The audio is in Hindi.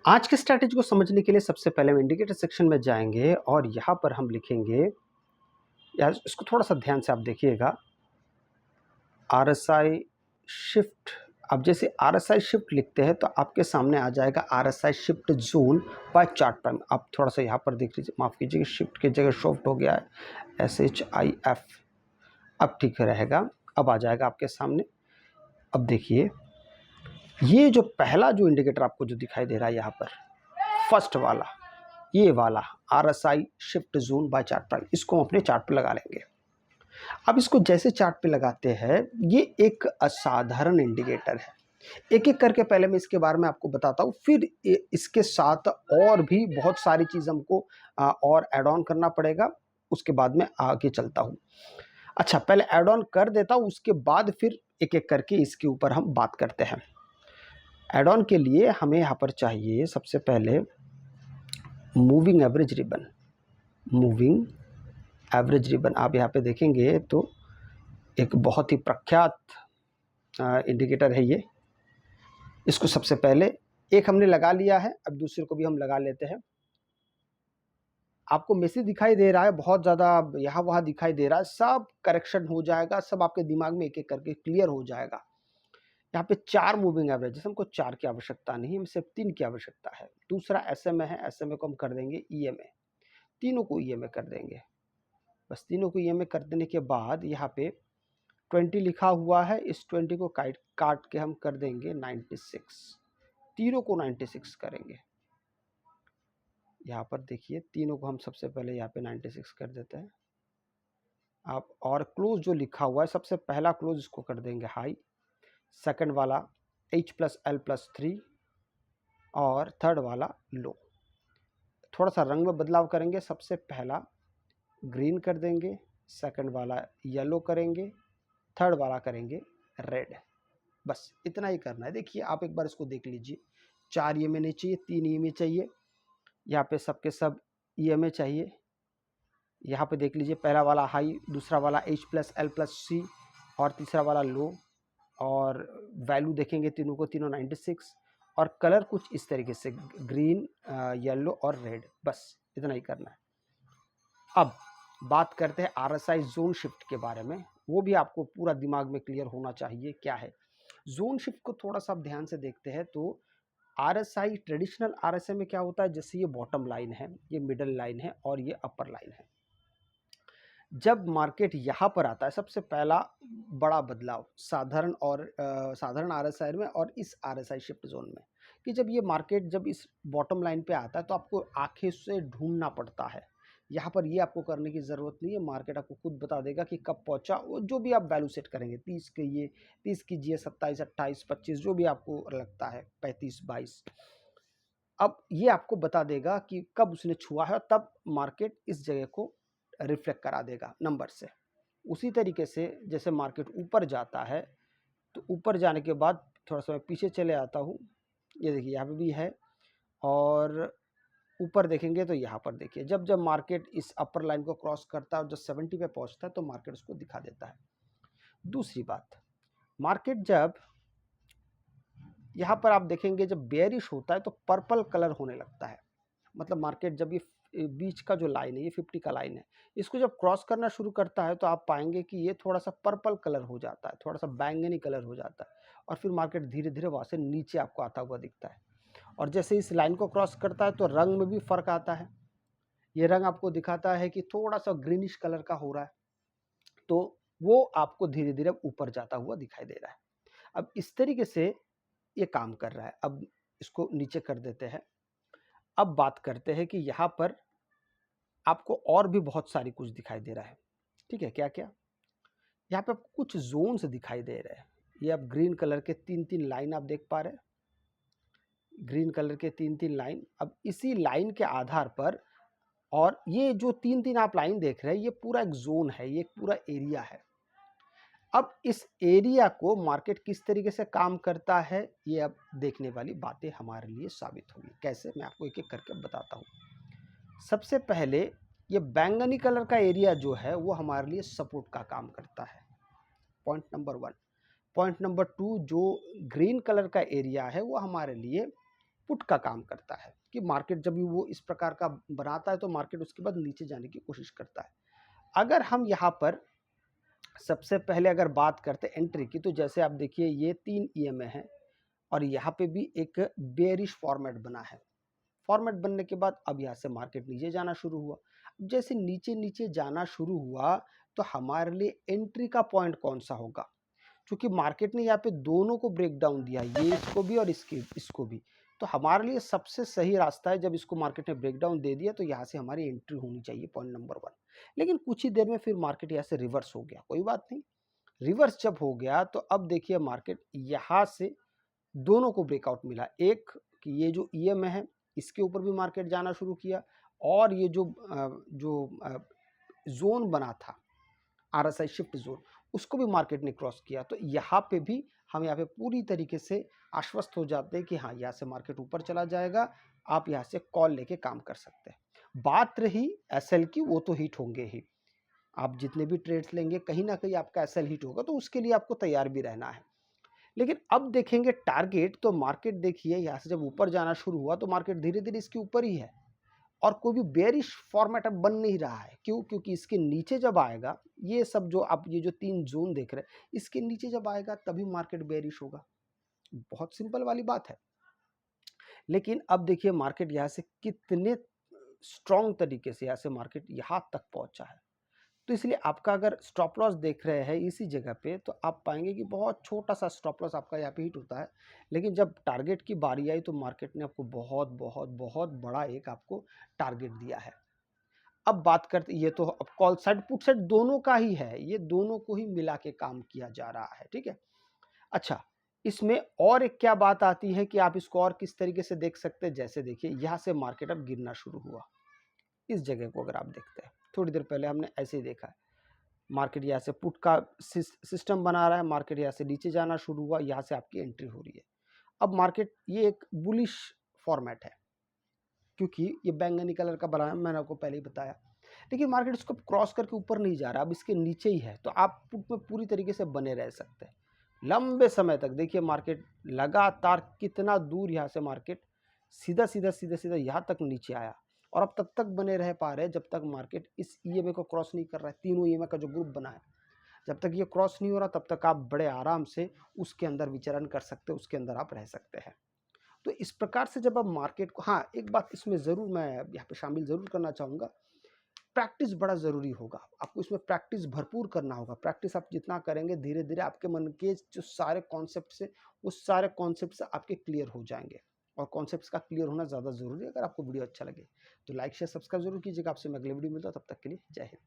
आज के स्ट्रैटेजी को समझने के लिए सबसे पहले हम इंडिकेटर सेक्शन में जाएंगे और यहाँ पर हम लिखेंगे, यार इसको थोड़ा सा ध्यान से आप देखिएगा, RSI शिफ्ट। अब जैसे RSI शिफ्ट लिखते हैं तो आपके सामने आ जाएगा RSI shift zone by chart time. आप थोड़ा सा यहाँ पर देख लीजिए, माफ़ कीजिए, शिफ्ट की जगह शिफ्ट हो गया है, SHIF। अब ठीक रहेगा, अब आ जाएगा आपके सामने। अब देखिए, ये जो पहला जो इंडिकेटर आपको जो दिखाई दे रहा है यहाँ पर, फर्स्ट वाला, ये वाला RSI shift zone by chart price, इसको हम अपने चार्ट पे लगा लेंगे। अब इसको जैसे चार्ट पे लगाते हैं, ये एक असाधारण इंडिकेटर है। एक एक करके पहले मैं इसके बारे में आपको बताता हूँ, फिर इसके साथ और भी बहुत सारी चीज़ हमको और ऐड ऑन करना पड़ेगा, उसके बाद में आगे चलता हूँ। अच्छा, पहले ऐड ऑन कर देता हूँ, उसके बाद फिर एक एक करके इसके ऊपर हम बात करते हैं। ऐड ऑन के लिए हमें यहाँ पर चाहिए सबसे पहले moving average ribbon. Moving average ribbon आप यहाँ पे देखेंगे तो एक बहुत ही प्रख्यात इंडिकेटर है ये। इसको सबसे पहले एक हमने लगा लिया है, अब दूसरे को भी हम लगा लेते हैं। आपको मैसेज दिखाई दे रहा है, बहुत ज़्यादा यहाँ वहाँ दिखाई दे रहा है, सब करेक्शन हो जाएगा, सब आपके दिमाग में एक एक करके क्लियर हो जाएगा। यहाँ पे 4 मूविंग एवरेज, हमको 4 की आवश्यकता नहीं, हमें सिर्फ 3 की आवश्यकता है। दूसरा SMA है, SMA को हम कर देंगे EMA, तीनों को EMA कर देंगे। बस तीनों को EMA कर देने के बाद यहाँ पे 20 लिखा हुआ है, इस 20 को काट के हम कर देंगे 96, तीनों को 96 करेंगे। यहाँ पर देखिए, तीनों को हम सबसे पहले यहाँ पे 96 कर देते हैं। आप और क्लोज जो लिखा हुआ है, सबसे पहला क्लोज इसको कर देंगे हाई, सेकंड वाला H+L+3 और थर्ड वाला लो। थोड़ा सा रंग में बदलाव करेंगे, सबसे पहला ग्रीन कर देंगे, सेकंड वाला येलो करेंगे, थर्ड वाला करेंगे रेड। बस इतना ही करना है। देखिए आप एक बार इसको देख लीजिए, 4 EMA नहीं चाहिए, 3 EMA चाहिए, यहाँ पे सबके सब EMA चाहिए। यहाँ पे देख लीजिए, पहला वाला हाई, दूसरा वाला H+L+C और तीसरा वाला लो, और वैल्यू देखेंगे तीनों को, तीनों 96, और कलर कुछ इस तरीके से ग्रीन, येलो और रेड। बस इतना ही करना है। अब बात करते हैं RSI जोन शिफ्ट के बारे में, वो भी आपको पूरा दिमाग में क्लियर होना चाहिए क्या है। जोन शिफ्ट को थोड़ा सा आप ध्यान से देखते हैं तो RSI, ट्रेडिशनल RSI में क्या होता है, जैसे ये बॉटम लाइन है, ये मिडल लाइन है और ये अपर लाइन है। जब मार्केट यहाँ पर आता है, सबसे पहला बड़ा बदलाव साधारण RSI में और इस RSI शिफ्ट जोन में, कि जब ये मार्केट जब इस बॉटम लाइन पे आता है तो आपको आंखें से ढूंढना पड़ता है। यहाँ पर ये आपको करने की ज़रूरत नहीं है, मार्केट आपको खुद बता देगा कि कब पहुँचा। वो जो भी आप वैल्यू सेट करेंगे, 30 कीजिए, 30 कीजिए, 27, 28, 25, जो भी आपको लगता है, 35, 22, अब ये आपको बता देगा कि कब उसने छुआ है, और तब मार्केट इस जगह को रिफ्लेक्ट करा देगा नंबर से। उसी तरीके से जैसे मार्केट ऊपर जाता है, तो ऊपर जाने के बाद थोड़ा सा मैं पीछे चले आता हूँ, ये देखिए यहाँ पे भी है, और ऊपर देखेंगे तो यहाँ पर देखिए, जब जब मार्केट इस अपर लाइन को क्रॉस करता है और जब 70 पे पहुँचता है तो मार्केट उसको दिखा देता है। दूसरी बात, मार्केट जब यहाँ पर आप देखेंगे जब बेयरिश होता है तो पर्पल कलर होने लगता है, मतलब मार्केट जब ये बीच का जो लाइन है, ये 50 का लाइन है, इसको जब क्रॉस करना शुरू करता है तो आप पाएंगे कि ये थोड़ा सा पर्पल कलर हो जाता है, थोड़ा सा बैंगनी कलर हो जाता है, और फिर मार्केट धीरे धीरे वहाँ से नीचे आपको आता हुआ दिखता है। और जैसे इस लाइन को क्रॉस करता है तो रंग में भी फर्क आता है। ये रंग आपको दिखाता है कि थोड़ा सा ग्रीनिश कलर का हो रहा है, तो वो आपको धीरे धीरे ऊपर जाता हुआ दिखाई दे रहा है। अब इस तरीके से ये काम कर रहा है। अब इसको नीचे कर देते हैं। अब बात करते हैं कि यहाँ पर आपको और भी बहुत सारी कुछ दिखाई दे रहा है, ठीक है, क्या क्या, यहाँ पे आपको कुछ जोन्स दिखाई दे रहे हैं। ये आप ग्रीन कलर के 3-3 लाइन आप देख पा रहे हैं, ग्रीन कलर के 3-3 लाइन। अब इसी लाइन के आधार पर, और ये जो 3-3 आप लाइन देख रहे हैं, ये पूरा एक जोन है, ये एक पूरा एरिया है। अब इस एरिया को मार्केट किस तरीके से काम करता है, ये अब देखने वाली बातें हमारे लिए साबित होगी। कैसे, मैं आपको एक एक करके बताता हूँ। सबसे पहले ये बैंगनी कलर का एरिया जो है वो हमारे लिए सपोर्ट का काम करता है, पॉइंट नंबर 1। पॉइंट नंबर 2, जो ग्रीन कलर का एरिया है वो हमारे लिए पुट का काम करता है कि मार्केट जब भी वो इस प्रकार का बनाता है तो मार्केट उसके बाद नीचे जाने की कोशिश करता है। अगर हम यहाँ पर सबसे पहले अगर बात करते हैं एंट्री की, तो जैसे आप देखिए ये 3 ईएमए हैं और यहाँ पे भी एक बेयरिश फॉर्मेट बना है। फॉर्मेट बनने के बाद अब यहाँ से मार्केट नीचे जाना शुरू हुआ। जैसे नीचे नीचे जाना शुरू हुआ तो हमारे लिए एंट्री का पॉइंट कौन सा होगा, क्योंकि मार्केट ने यहाँ पे दोनों को ब्रेक डाउन दिया, ये इसको भी और इसको भी। तो हमारे लिए सबसे सही रास्ता है, जब इसको मार्केट ने ब्रेक डाउन दे दिया तो यहाँ से हमारी एंट्री होनी चाहिए, पॉइंट नंबर 1। लेकिन कुछ ही देर में फिर मार्केट यहाँ से रिवर्स हो गया, कोई बात नहीं। रिवर्स जब हो गया तो अब देखिए मार्केट यहाँ से दोनों को ब्रेकआउट मिला। एक कि ये जो ईएमए है इसके ऊपर भी मार्केट जाना शुरू किया, और ये जो जोन बना था आरएसआई शिफ्ट जोन, उसको भी मार्केट ने क्रॉस किया। तो यहाँ पे भी हम यहाँ पे पूरी तरीके से आश्वस्त हो जाते हैं कि हाँ, यहाँ से मार्केट ऊपर चला जाएगा, आप यहाँ से कॉल लेके काम कर सकते हैं। बात रही एसएल की, वो तो हिट होंगे ही। आप जितने भी ट्रेड्स लेंगे कहीं ना कहीं आपका एसएल हिट होगा, तो उसके लिए आपको तैयार भी रहना है। लेकिन अब देखेंगे टारगेट, तो मार्केट देखिए यहाँ से जब ऊपर जाना शुरू हुआ तो मार्केट धीरे धीरे इसके ऊपर ही है, और कोई भी बेरिश फॉर्मेट अब बन नहीं रहा है। क्यों? क्योंकि इसके नीचे जब आएगा, ये सब जो आप ये जो 3 जोन देख रहे हैं, इसके नीचे जब आएगा तभी मार्केट बेरिश होगा। बहुत सिंपल वाली बात है। लेकिन अब देखिए मार्केट यहाँ से कितने स्ट्रॉन्ग तरीके से यहाँ से मार्केट यहाँ तक पहुंचा है। तो इसलिए आपका अगर स्टॉप लॉस देख रहे हैं इसी जगह पे, तो आप पाएंगे कि बहुत छोटा सा स्टॉप लॉस आपका यहाँ पे हिट होता है। लेकिन जब टारगेट की बारी आई तो मार्केट ने आपको बहुत बहुत बहुत बड़ा एक आपको टारगेट दिया है। अब बात करते, ये तो अब कॉल साइड पुट साइड दोनों का ही है, ये दोनों को ही मिला के काम किया जा रहा है, ठीक है। अच्छा, इसमें और एक क्या बात आती है कि आप इसको और किस तरीके से देख सकते हैं। जैसे देखिए यहाँ से मार्केट अब गिरना शुरू हुआ, इस जगह को अगर आप देखते हैं, थोड़ी देर पहले हमने ऐसे ही देखा है, मार्केट यहाँ से पुट का सिस्टम बना रहा है, मार्केट यहाँ से नीचे जाना शुरू हुआ, यहाँ से आपकी एंट्री हो रही है। अब मार्केट ये एक बुलिश फॉर्मेट है, क्योंकि ये बैंगनी कलर का बना है, मैंने आपको पहले ही बताया। लेकिन मार्केट इसको क्रॉस करके ऊपर नहीं जा रहा, अब इसके नीचे ही है, तो आप पुट में पूरी तरीके से बने रह सकते हैं लंबे समय तक। देखिए मार्केट लगातार कितना दूर यहाँ से मार्केट सीधा सीधा सीधा सीधा यहाँ तक नीचे आया, और अब तब तक बने रह पा रहे हैं जब तक मार्केट इस ईएमए को क्रॉस नहीं कर रहा है। तीनों ईएमए का जो ग्रुप बना है, जब तक ये क्रॉस नहीं हो रहा तब तक आप बड़े आराम से उसके अंदर विचरण कर सकते हैं, उसके अंदर आप रह सकते हैं। तो इस प्रकार से जब आप मार्केट को, हाँ एक बात इसमें ज़रूर मैं यहाँ पे शामिल ज़रूर करना चाहूँगा, प्रैक्टिस बड़ा ज़रूरी होगा। आपको इसमें प्रैक्टिस भरपूर करना होगा। प्रैक्टिस आप जितना करेंगे धीरे धीरे आपके मन के जो सारे कॉन्सेप्ट है वो सारे कॉन्सेप्ट्स आपके क्लियर हो जाएंगे, और कॉन्सेप्ट्स का क्लियर होना ज़्यादा ज़रूरी है। अगर आपको वीडियो अच्छा लगे तो लाइक शेयर सब्सक्राइब जरूर कीजिएगा। आपसे मैं अगले वीडियो मिलता हूँ, तब तक के लिए जय हिंद।